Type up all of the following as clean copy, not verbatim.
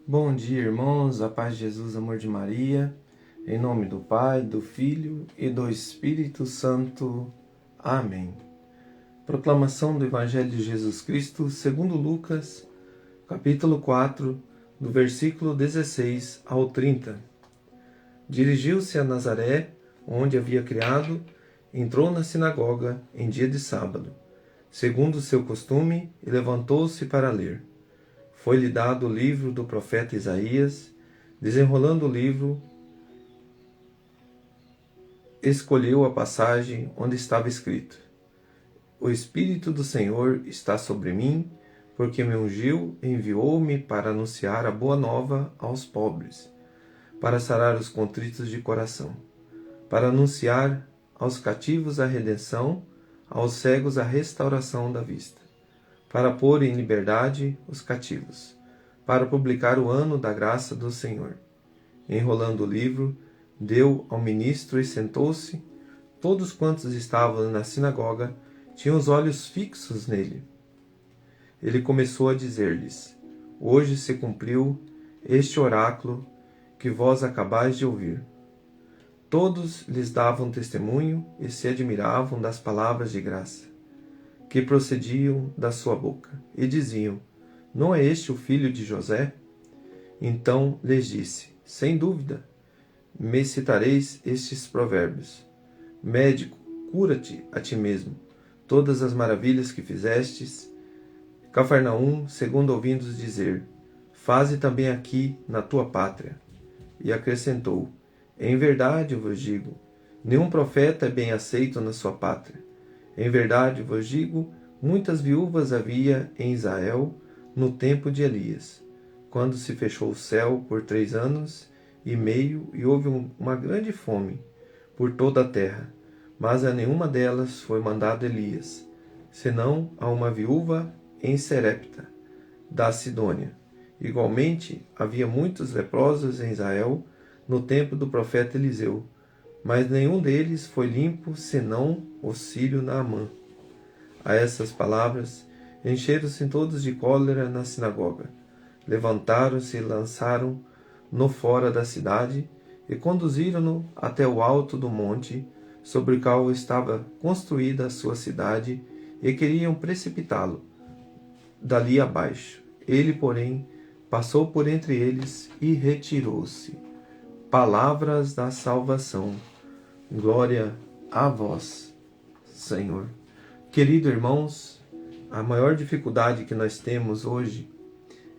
Bom dia, irmãos, a paz de Jesus, amor de Maria, em nome do Pai, do Filho e do Espírito Santo. Amém. Proclamação do Evangelho de Jesus Cristo, segundo Lucas, capítulo 4, do versículo 16 ao 30. Dirigiu-se a Nazaré, onde havia criado, entrou na sinagoga em dia de sábado, segundo o seu costume, e levantou-se para ler. Foi-lhe dado o livro do profeta Isaías. Desenrolando o livro, escolheu a passagem onde estava escrito: O Espírito do Senhor está sobre mim, porque me ungiu e enviou-me para anunciar a boa nova aos pobres, para sarar os contritos de coração, para anunciar aos cativos a redenção, aos cegos a restauração da vista, para pôr em liberdade os cativos, para publicar o ano da graça do Senhor. Enrolando o livro, deu ao ministro e sentou-se. Todos quantos estavam na sinagoga tinham os olhos fixos nele. Ele começou a dizer-lhes: Hoje se cumpriu este oráculo que vós acabais de ouvir. Todos lhes davam testemunho e se admiravam das palavras de graça que procediam da sua boca, e diziam: Não é este o filho de José? Então lhes disse: Sem dúvida, me citareis estes provérbios: Médico, cura-te a ti mesmo. Todas as maravilhas que fizestes, Cafarnaum, segundo ouvimos dizer, faze também aqui na tua pátria. E acrescentou: Em verdade vos digo, nenhum profeta é bem aceito na sua pátria. Em verdade vos digo, muitas viúvas havia em Israel no tempo de Elias, quando se fechou o céu por 3 anos e meio e houve uma grande fome por toda a terra, mas a nenhuma delas foi mandado Elias, senão a uma viúva em Serepta, da Sidônia. Igualmente, havia muitos leprosos em Israel no tempo do profeta Eliseu, mas nenhum deles foi limpo, senão o sírio Naamã. A essas palavras, encheram-se todos de cólera na sinagoga. Levantaram-se e lançaram-no fora da cidade e conduziram-no até o alto do monte, sobre o qual estava construída a sua cidade, e queriam precipitá-lo dali abaixo. Ele, porém, passou por entre eles e retirou-se. Palavras da salvação. Glória a vós, Senhor. Queridos irmãos, a maior dificuldade que nós temos hoje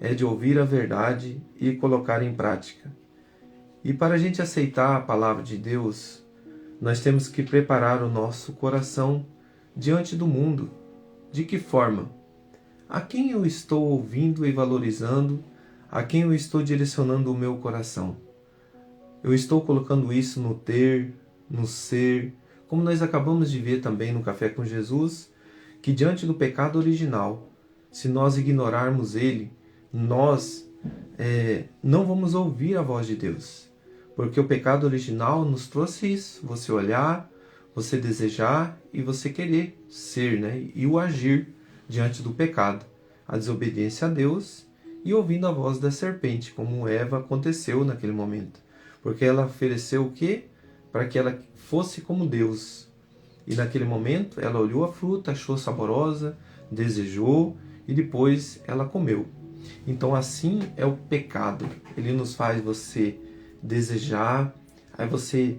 é de ouvir a verdade e colocar em prática. E para a gente aceitar a palavra de Deus, nós temos que preparar o nosso coração diante do mundo. De que forma? A quem eu estou ouvindo e valorizando? A quem eu estou direcionando o meu coração? Eu estou colocando isso no ter, no ser, como nós acabamos de ver também no Café com Jesus, que diante do pecado original, se nós ignorarmos ele, nós não vamos ouvir a voz de Deus. Porque o pecado original nos trouxe isso, você olhar, você desejar e você querer ser, né? E o agir diante do pecado, a desobediência a Deus e ouvindo a voz da serpente, como Eva aconteceu naquele momento. Porque ela ofereceu o quê? Para que ela fosse como Deus. E naquele momento ela olhou a fruta, achou saborosa, desejou e depois ela comeu. Então assim é o pecado. Ele nos faz você desejar, aí você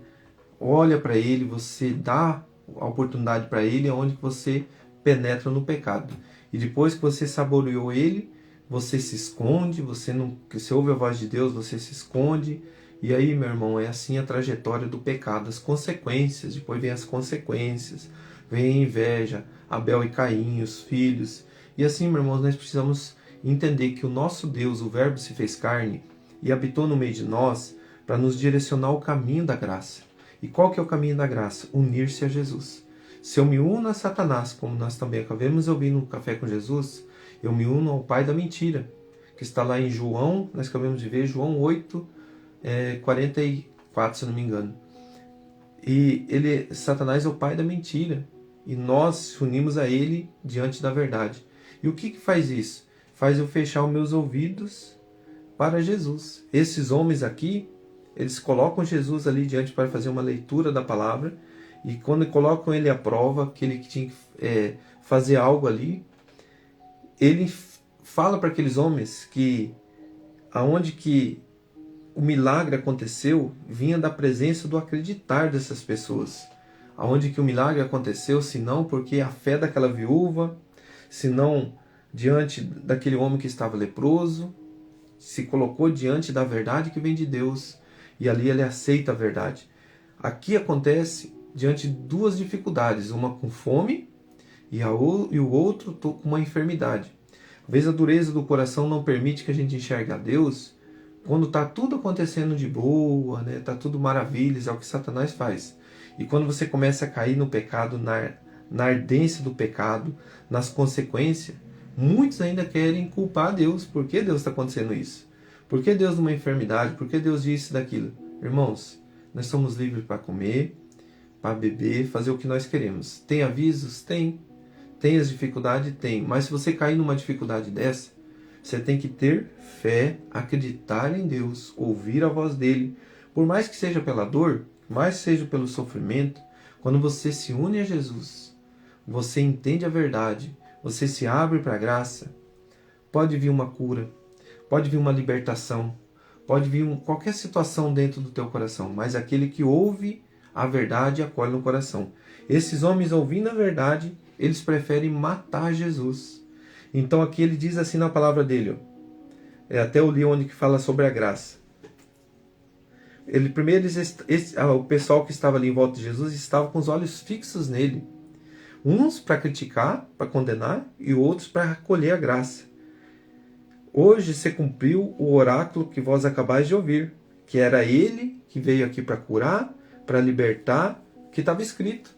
olha para ele, você dá a oportunidade para ele, é onde você penetra no pecado. E depois que você saboreou ele, você se esconde, você ouve a voz de Deus, você se esconde. E aí, meu irmão, é assim a trajetória do pecado, as consequências, depois vem as consequências, vem a inveja, Abel e Caim, os filhos. E assim, meu irmão, nós precisamos entender que o nosso Deus, o Verbo se fez carne e habitou no meio de nós para nos direcionar ao caminho da graça. E qual que é o caminho da graça? Unir-se a Jesus. Se eu me uno a Satanás, como nós também acabamos de ouvir no Café com Jesus, eu me uno ao pai da mentira, que está lá em João, nós acabamos de ver, João 8, 44, se não me engano. E Satanás é o pai da mentira. E nós se unimos a ele diante da verdade. E o que faz isso? Faz eu fechar os meus ouvidos para Jesus. Esses homens aqui, eles colocam Jesus ali diante para fazer uma leitura da palavra, e quando colocam ele à prova, que ele tinha que fazer algo ali, ele fala para aqueles homens que aonde que o milagre aconteceu vinha da presença do acreditar dessas pessoas. Aonde que o milagre aconteceu, se não porque a fé daquela viúva, se não diante daquele homem que estava leproso, se colocou diante da verdade que vem de Deus, e ali ele aceita a verdade. Aqui acontece diante de duas dificuldades, uma com fome e o outro com uma enfermidade. Às vezes a dureza do coração não permite que a gente enxergue a Deus quando está tudo acontecendo de boa, né? Tá tudo maravilhas, é o que Satanás faz. E quando você começa a cair no pecado, na ardência do pecado, nas consequências, muitos ainda querem culpar a Deus. Por que Deus está acontecendo isso? Por que Deus numa enfermidade? Por que Deus disse daquilo? Irmãos, nós somos livres para comer, para beber, fazer o que nós queremos. Tem avisos? Tem. Tem as dificuldades? Tem. Mas se você cair numa dificuldade dessa, você tem que ter fé, acreditar em Deus, ouvir a voz dele. Por mais que seja pela dor, mais seja pelo sofrimento, quando você se une a Jesus, você entende a verdade, você se abre para a graça, pode vir uma cura, pode vir uma libertação, pode vir qualquer situação dentro do teu coração, mas aquele que ouve a verdade acolhe no coração. Esses homens, ouvindo a verdade, eles preferem matar Jesus. Então aqui ele diz assim na palavra dele, até eu li onde que fala sobre a graça. Primeiro, o pessoal que estava ali em volta de Jesus estava com os olhos fixos nele. Uns para criticar, para condenar, e outros para acolher a graça. Hoje se cumpriu o oráculo que vós acabais de ouvir, que era ele que veio aqui para curar, para libertar, que estava escrito.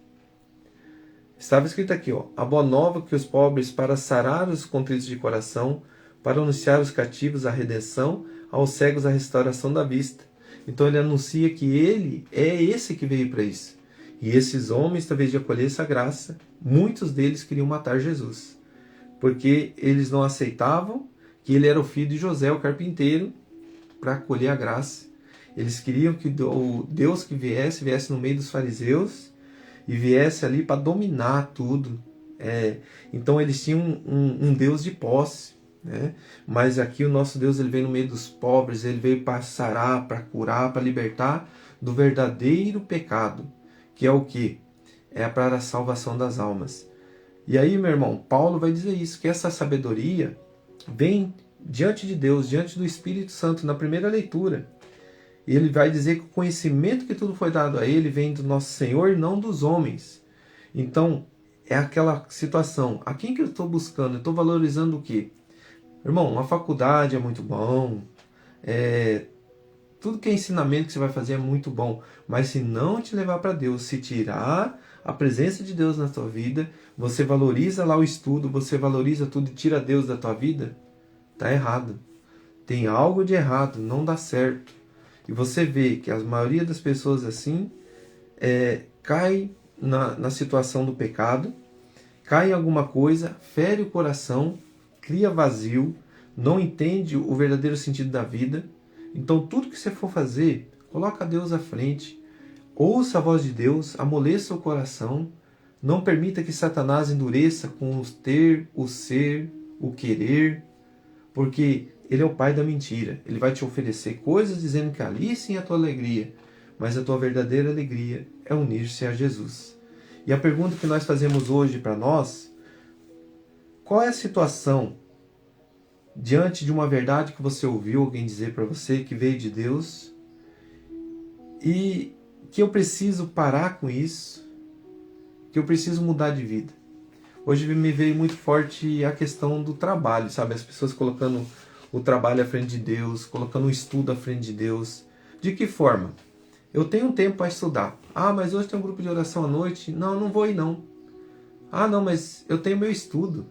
Estava escrito aqui, a boa nova que os pobres, para sarar os contritos de coração, para anunciar aos cativos a redenção, aos cegos a restauração da vista. Então ele anuncia que ele é esse que veio para isso. E esses homens, talvez de acolher essa graça, muitos deles queriam matar Jesus, porque eles não aceitavam que ele era o filho de José, o carpinteiro, para acolher a graça. Eles queriam que o Deus que viesse no meio dos fariseus e viesse ali para dominar tudo. Então eles tinham um Deus de posse, né? Mas aqui o nosso Deus, ele veio no meio dos pobres, ele veio para sarar, para curar, para libertar do verdadeiro pecado, que é o quê? É para a salvação das almas. E aí, meu irmão, Paulo vai dizer isso, que essa sabedoria vem diante de Deus, diante do Espírito Santo, na primeira leitura. E ele vai dizer que o conhecimento que tudo foi dado a ele vem do nosso Senhor e não dos homens. Então, é aquela situação. A quem que eu estou buscando? Eu estou valorizando o quê? Irmão, uma faculdade é muito bom. Tudo que é ensinamento que você vai fazer é muito bom. Mas se não te levar para Deus, se tirar a presença de Deus na tua vida, você valoriza lá o estudo, você valoriza tudo e tira Deus da tua vida, tá errado. Tem algo de errado, não dá certo. E você vê que a maioria das pessoas assim cai na situação do pecado, cai em alguma coisa, fere o coração, cria vazio, não entende o verdadeiro sentido da vida. Então tudo que você for fazer, coloca Deus à frente, ouça a voz de Deus, amoleça o coração, não permita que Satanás endureça com o ter, o ser, o querer, porque ele é o pai da mentira. Ele vai te oferecer coisas dizendo que ali sim é a tua alegria, mas a tua verdadeira alegria é unir-se a Jesus. E a pergunta que nós fazemos hoje para nós, qual é a situação diante de uma verdade que você ouviu alguém dizer para você, que veio de Deus, e que eu preciso parar com isso, que eu preciso mudar de vida? Hoje me veio muito forte a questão do trabalho, sabe? As pessoas colocando o trabalho à frente de Deus, colocando o estudo à frente de Deus. De que forma? Eu tenho um tempo para estudar. Ah, mas hoje tem um grupo de oração à noite. Não, não vou ir não. Ah, não, mas eu tenho meu estudo.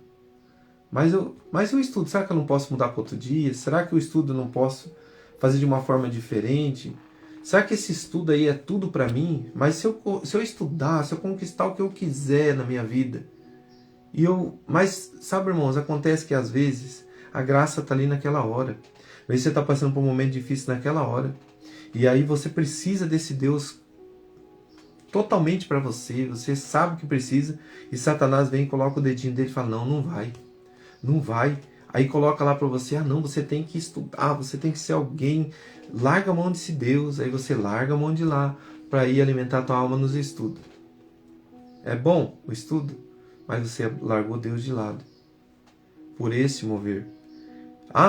Mas o estudo, será que eu não posso mudar para outro dia? Será que o estudo eu não posso fazer de uma forma diferente? Será que esse estudo aí é tudo para mim? Mas se eu estudar, se eu conquistar o que eu quiser na minha vida, mas, sabe, irmãos, acontece que às vezes a graça está ali naquela hora. Às vezes você está passando por um momento difícil naquela hora. E aí você precisa desse Deus totalmente para você. Você sabe que precisa. E Satanás vem e coloca o dedinho dele e fala, não, não vai. Não vai. Aí coloca lá para você, não, você tem que estudar, você tem que ser alguém. Larga a mão desse Deus. Aí você larga a mão de lá para ir alimentar a tua alma nos estudos. É bom o estudo, mas você largou Deus de lado. Por esse mover.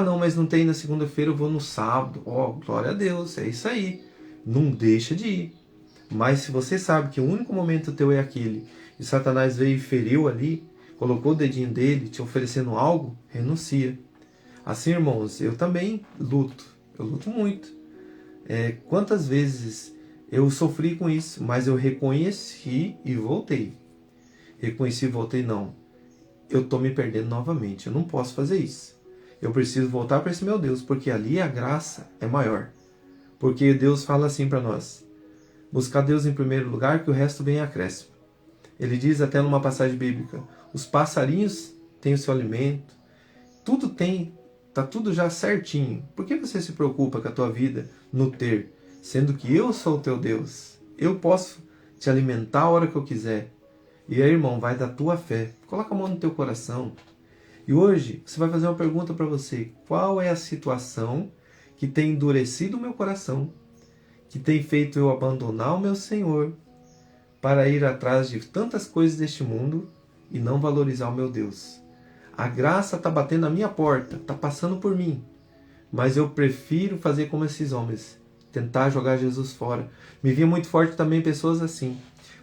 Não, mas não tem na segunda-feira, eu vou no sábado. Glória a Deus, é isso aí. Não deixa de ir. Mas se você sabe que o único momento teu é aquele, e Satanás veio e feriu ali, colocou o dedinho dele, te oferecendo algo, renuncia. Assim, irmãos, eu também luto. Eu luto muito. Quantas vezes eu sofri com isso, mas eu reconheci e voltei. Reconheci e voltei, não. Eu estou me perdendo novamente. Eu não posso fazer isso. Eu preciso voltar para esse meu Deus, porque ali a graça é maior. Porque Deus fala assim para nós: buscar Deus em primeiro lugar, que o resto vem acréscimo. Ele diz até numa passagem bíblica: os passarinhos têm o seu alimento, tudo tem, está tudo já certinho. Por que você se preocupa com a tua vida no ter, sendo que eu sou o teu Deus? Eu posso te alimentar a hora que eu quiser. E aí, irmão, vai da tua fé. Coloca a mão no teu coração. E hoje você vai fazer uma pergunta para você: qual é a situação que tem endurecido o meu coração, que tem feito eu abandonar o meu Senhor para ir atrás de tantas coisas deste mundo e não valorizar o meu Deus? A graça está batendo na minha porta, está passando por mim, mas eu prefiro fazer como esses homens, tentar jogar Jesus fora. Me via muito forte também pessoas assim.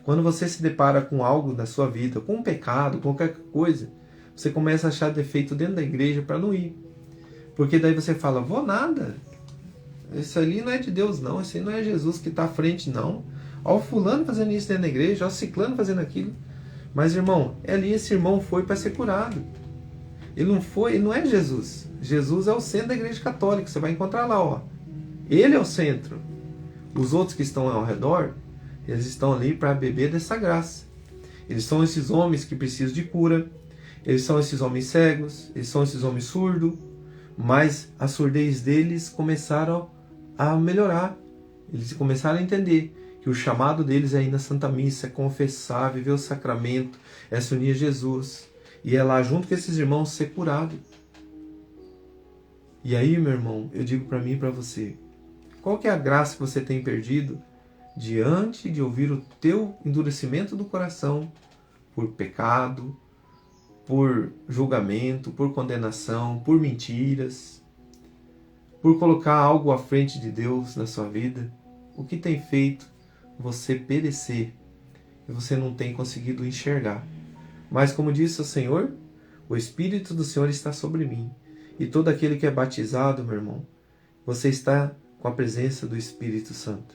Quando você se depara com algo na sua vida, com um pecado, com qualquer coisa, você começa a achar defeito dentro da igreja para não ir. Porque daí você fala, vou nada. Isso ali não é de Deus, não. Isso aí não é Jesus que está à frente, não. Ó o fulano fazendo isso dentro da igreja, ó o ciclano fazendo aquilo. Mas, irmão, ali esse irmão foi para ser curado. Ele não foi, ele não é Jesus. Jesus é o centro da igreja católica. Você vai encontrar lá, ó. Ele é o centro. Os outros que estão ao redor, eles estão ali para beber dessa graça. Eles são esses homens que precisam de cura. Eles são esses homens cegos. Eles são esses homens surdos. Mas a surdez deles começaram a melhorar. Eles começaram a entender que o chamado deles é ir na Santa Missa, é confessar, viver o sacramento, é se unir a Jesus. E é lá junto com esses irmãos ser curado. E aí, meu irmão, eu digo para mim e para você, qual que é a graça que você tem perdido diante de ouvir o teu endurecimento do coração por pecado, por julgamento, por condenação, por mentiras, por colocar algo à frente de Deus na sua vida? O que tem feito você perecer e você não tem conseguido enxergar? Mas como disse o Senhor, o Espírito do Senhor está sobre mim. E todo aquele que é batizado, meu irmão, você está com a presença do Espírito Santo.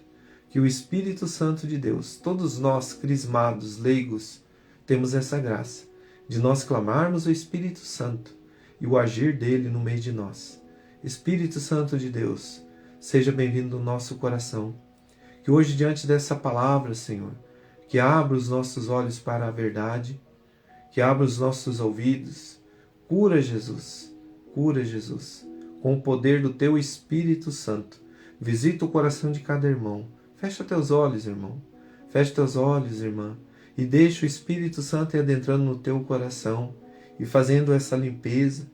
Que o Espírito Santo de Deus, todos nós crismados, leigos, temos essa graça de nós clamarmos o Espírito Santo e o agir dele no meio de nós. Espírito Santo de Deus, seja bem-vindo no nosso coração. Que hoje, diante dessa palavra, Senhor, que abra os nossos olhos para a verdade, que abra os nossos ouvidos. Cura, Jesus, com o poder do teu Espírito Santo. Visita o coração de cada irmão. Fecha teus olhos, irmão. Fecha teus olhos, irmã. E deixa o Espírito Santo ir adentrando no teu coração e fazendo essa limpeza.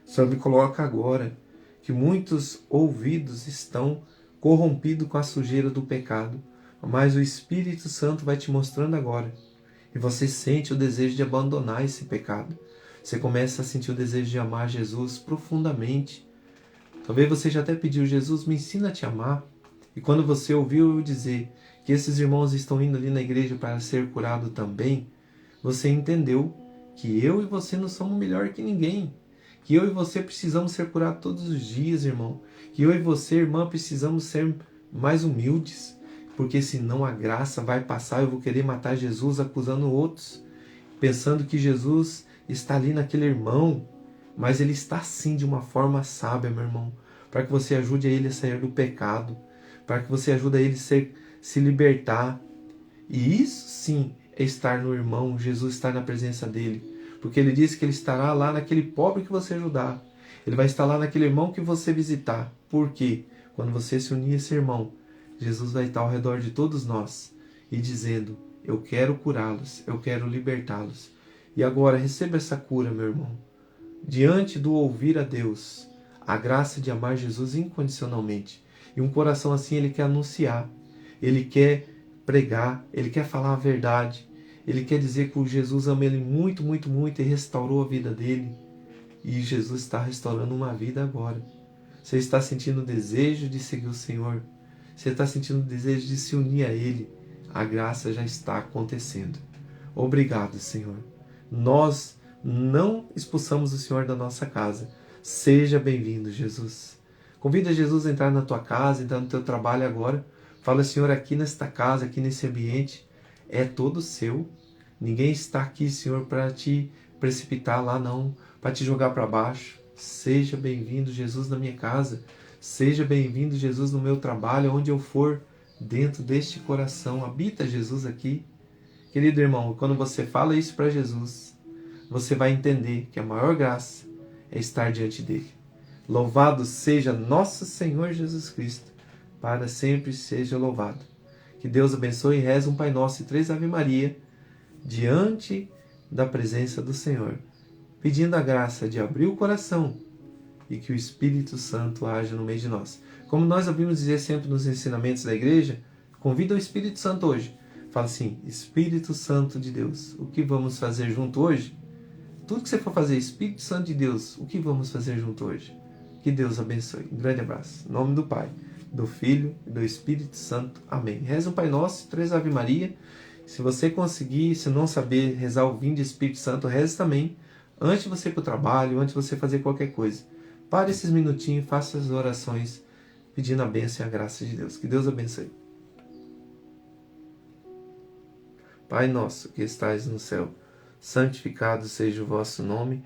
Só me coloca agora que muitos ouvidos estão corrompidos com a sujeira do pecado. Mas o Espírito Santo vai te mostrando agora. E você sente o desejo de abandonar esse pecado. Você começa a sentir o desejo de amar Jesus profundamente. Talvez você já até pediu, Jesus, me ensina a te amar. E quando você ouviu eu dizer que esses irmãos estão indo ali na igreja para ser curado também, você entendeu que eu e você não somos melhor que ninguém. Que eu e você precisamos ser curados todos os dias, irmão. Que eu e você, irmã, precisamos ser mais humildes. Porque senão a graça vai passar, eu vou querer matar Jesus acusando outros. Pensando que Jesus está ali naquele irmão. Mas ele está sim de uma forma sábia, meu irmão. Para que você ajude a ele a sair do pecado. Para que você ajude a ele se libertar. E isso sim é estar no irmão, Jesus estar na presença dele. Porque ele disse que ele estará lá naquele pobre que você ajudar. Ele vai estar lá naquele irmão que você visitar. Por quê? Quando você se unir a esse irmão, Jesus vai estar ao redor de todos nós e dizendo: eu quero curá-los, eu quero libertá-los. E agora receba essa cura, meu irmão. Diante do ouvir a Deus, a graça de amar Jesus incondicionalmente. E um coração assim ele quer anunciar, ele quer pregar, ele quer falar a verdade, ele quer dizer que o Jesus ama ele muito, muito, muito e restaurou a vida dele. E Jesus está restaurando uma vida agora. Você está sentindo o desejo de seguir o Senhor? Você está sentindo o desejo de se unir a Ele? A graça já está acontecendo. Obrigado, Senhor. Nós não expulsamos o Senhor da nossa casa. Seja bem-vindo, Jesus. Convida Jesus a entrar na tua casa, entrar no teu trabalho agora. Fala, Senhor, aqui nesta casa, aqui nesse ambiente, é todo seu. Ninguém está aqui, Senhor, para te precipitar lá, não, para te jogar para baixo. Seja bem-vindo, Jesus, na minha casa. Seja bem-vindo, Jesus, no meu trabalho, onde eu for, dentro deste coração. Habita Jesus aqui. Querido irmão, quando você fala isso para Jesus, você vai entender que a maior graça é estar diante dele. Louvado seja nosso Senhor Jesus Cristo, para sempre seja louvado. Que Deus abençoe e reze um Pai Nosso e 3 Ave Maria diante da presença do Senhor, pedindo a graça de abrir o coração e que o Espírito Santo haja no meio de nós. Como nós ouvimos dizer sempre nos ensinamentos da igreja, convida o Espírito Santo hoje. Fala assim: Espírito Santo de Deus, o que vamos fazer junto hoje? Tudo que você for fazer, Espírito Santo de Deus, o que vamos fazer junto hoje? Que Deus abençoe. Um grande abraço. Em nome do Pai, do Filho e do Espírito Santo. Amém. Reza um Pai Nosso, 3 Ave Maria. Se você conseguir, se não saber rezar o Vinde Espírito Santo, reze também. Antes de você ir para o trabalho, antes de você fazer qualquer coisa. Pare esses minutinhos, faça as orações, pedindo a bênção e a graça de Deus. Que Deus abençoe. Pai nosso que estais no céu, santificado seja o vosso nome.